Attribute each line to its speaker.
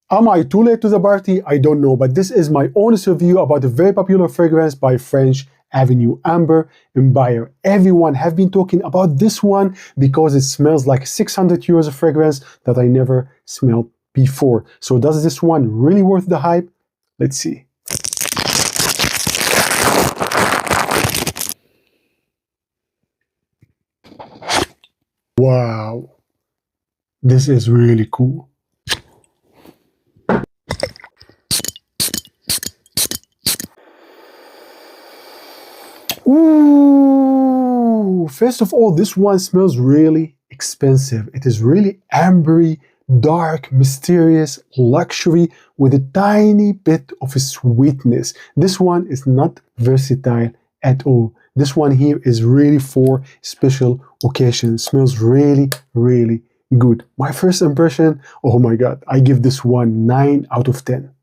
Speaker 1: Am I too late to the party? I don't know, but this is my honest review about a very popular fragrance by French Avenue, Amber Empire. Everyone have been talking about this one because it smells like 600 euros of fragrance that I never smelled before. So does this one really worth the hype? Let's see. Wow, this is really cool. Ooh, first of all, this one smells really expensive. It is really ambery, dark, mysterious, luxury with a tiny bit of a sweetness. This one is not versatile at all. This one here is really for special occasions. Smells really, really good. My first impression, oh my god, I give this one 9 out of 10.